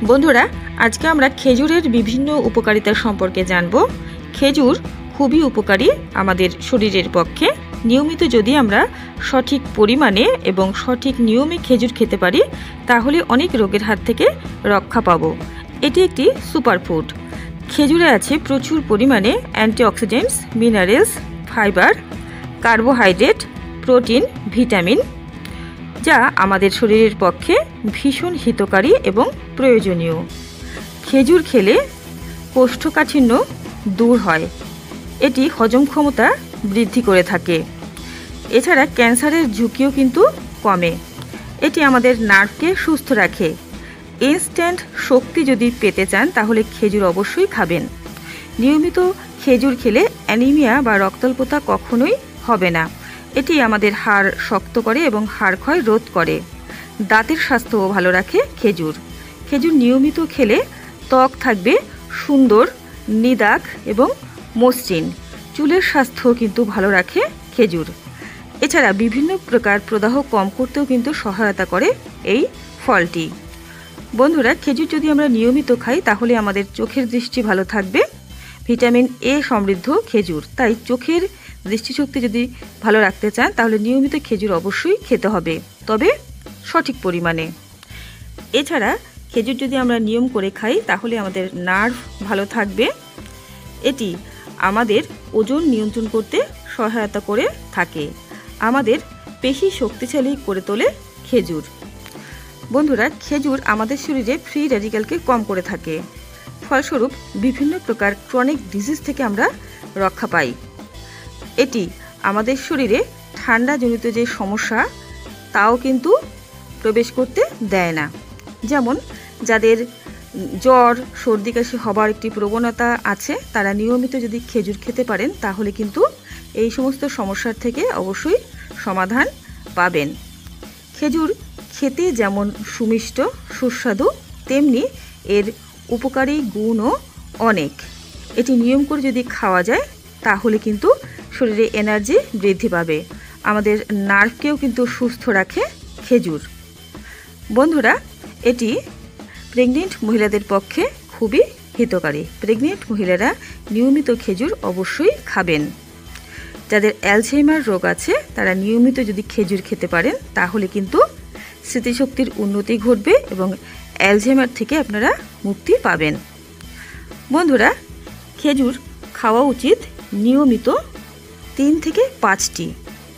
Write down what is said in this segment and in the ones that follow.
বন্ধুরা, আজকে আমরা খেজুরের বিভিন্ন উপকারিতা সম্পর্কে জানব। খেজুর খুবই উপকারী আমাদের শরীরের পক্ষে। নিয়মিত যদি আমরা সঠিক পরিমাণে এবং সঠিক নিয়মে খেজুর খেতে পারি তাহলে অনেক রোগের হাত থেকে রক্ষা পাব। এটি একটি সুপারফুড। খেজুরে আছে প্রচুর পরিমাণে antioxidants, minerals, fibre, carbohydrate, protein, vitamin, যা আমাদের শরীরের পক্ষে ভীষণ হিতকারী এবং প্রয়োজনীয়। খেজুর খেলে কোষ্ঠকাঠিন্য দূর হয়। এটি হজম ক্ষমতা বৃদ্ধি করে থাকে। এছাড়া ক্যান্সারের ঝুঁকিও কিন্তু কমে। এটি আমাদের নার্ভকে সুস্থ রাখে। ইনস্ট্যান্ট শক্তি যদি পেতে চান তাহলে খেজুর অবশ্যই খাবেন। নিয়মিত খেজুর খেলে অ্যানিমিয়া বা রক্তাল্পতা কখনোই হবে না। এটি আমাদের হাড় শক্ত করে এবং হাড় ক্ষয় রোধ করে। দাঁতের স্বাস্থ্যও ভালো রাখে খেজুর। খেজুর নিয়মিত খেলে ত্বক থাকবে সুন্দর, নিদাগ এবং মসৃণ। চুলের স্বাস্থ্য কিন্তু ভালো রাখে খেজুর। এছাড়া বিভিন্ন প্রকার প্রদাহ কম করতেও কিন্তু সহায়তা করে এই ফলটি। বন্ধুরা, খেজুর যদি আমরা নিয়মিত খাই তাহলে আমাদের চোখের দৃষ্টি ভালো থাকবে। ভিটামিন এ সমৃদ্ধ খেজুর, তাই চোখের দৃষ্টিশক্তি যদি ভালো রাখতে চান তাহলে নিয়মিত খেজুর অবশ্যই খেতে হবে, তবে সঠিক পরিমাণে। এছাড়া খেজুর যদি আমরা নিয়ম করে খাই তাহলে আমাদের নার্ভ ভালো থাকবে। এটি আমাদের ওজন নিয়ন্ত্রণ করতে সহায়তা করে থাকে। আমাদের পেশি শক্তিশালী করে তোলে খেজুর। বন্ধুরা, খেজুর আমাদের শরীরে ফ্রি র্যাডিক্যালকে কম করে থাকে। ফলস্বরূপ বিভিন্ন প্রকার ক্রনিক ডিজিজ থেকে আমরা রক্ষা পাই। এটি আমাদের শরীরে ঠান্ডাজনিত যে সমস্যা তাও কিন্তু প্রবেশ করতে দেয় না। যেমন যাদের জ্বর, সর্দি কাশি হবার একটি প্রবণতা আছে, তারা নিয়মিত যদি খেজুর খেতে পারেন তাহলে কিন্তু এই সমস্ত সমস্যার থেকে অবশ্যই সমাধান পাবেন। খেজুর খেতে যেমন সুমিষ্ট সুস্বাদু, তেমনি এর উপকারী গুণও অনেক। এটি নিয়ম করে যদি খাওয়া যায় তাহলে কিন্তু শরীরে এনার্জি বৃদ্ধি পাবে। আমাদের নার্ভকেও কিন্তু সুস্থ রাখে খেজুর। বন্ধুরা, এটি প্রেগনেন্ট মহিলাদের পক্ষে খুবই হিতকারী। প্রেগনেন্ট মহিলারা নিয়মিত খেজুর অবশ্যই খাবেন। যাদের অ্যালঝেইমার রোগ আছে তারা নিয়মিত যদি খেজুর খেতে পারেন তাহলে কিন্তু স্মৃতিশক্তির উন্নতি ঘটবে এবং অ্যালঝেইমার থেকে আপনারা মুক্তি পাবেন। বন্ধুরা, খেজুর খাওয়া উচিত নিয়মিত 3 থেকে 5টি।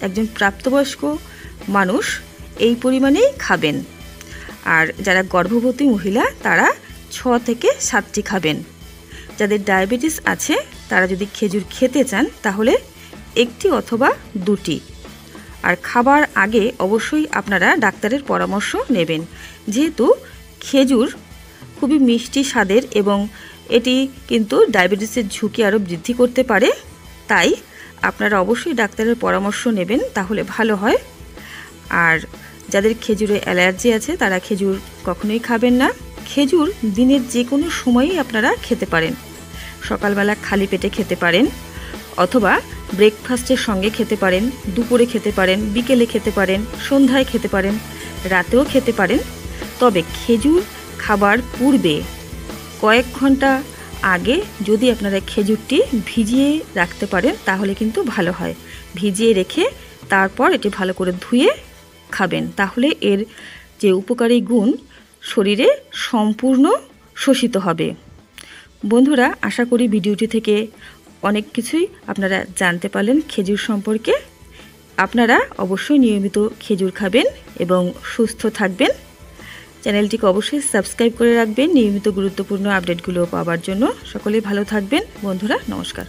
একজন প্রাপ্তবয়স্ক মানুষ এই পরিমাণেই খাবেন। আর যারা গর্ভবতী মহিলা তারা 6 থেকে 7টি খাবেন। যাদের ডায়াবেটিস আছে তারা যদি খেজুর খেতে চান তাহলে 1টি অথবা 2টি। আর খাবার আগে অবশ্যই আপনারা ডাক্তারের পরামর্শ নেবেন, যেহেতু খেজুর খুবই মিষ্টি স্বাদের এবং এটি কিন্তু ডায়াবেটিসের ঝুঁকি আরও বৃদ্ধি করতে পারে। তাই আপনারা অবশ্যই ডাক্তারের পরামর্শ নেবেন, তাহলে ভালো হয়। আর যাদের খেজুরে অ্যালার্জি আছে তারা খেজুর কখনোই খাবেন না। খেজুর দিনের যে কোনো সময়ই আপনারা খেতে পারেন। সকালবেলা খালি পেটে খেতে পারেন, অথবা ব্রেকফাস্টের সঙ্গে খেতে পারেন, দুপুরে খেতে পারেন, বিকেলে খেতে পারেন, সন্ধ্যায় খেতে পারেন, রাতেও খেতে পারেন। তবে খেজুর খাবার পূর্বে কয়েক ঘন্টা আগে যদি আপনারা খেজুরটি ভিজিয়ে রাখতে পারেন তাহলে কিন্তু ভালো হয়। ভিজিয়ে রেখে তারপর এটি ভালো করে ধুয়ে খাবেন, তাহলে এর যে উপকারী গুণ শরীরে সম্পূর্ণ শোষিত হবে। বন্ধুরা, আশা করি ভিডিওটি থেকে অনেক কিছুই আপনারা জানতে পারলেন খেজুর সম্পর্কে। আপনারা অবশ্যই নিয়মিত খেজুর খাবেন এবং সুস্থ থাকবেন। চ্যানেলটিকে অবশ্যই সাবস্ক্রাইব করে রাখবেন নিয়মিত গুরুত্বপূর্ণ আপডেটগুলো পাওয়ার জন্য। সকলেই ভালো থাকবেন বন্ধুরা, নমস্কার।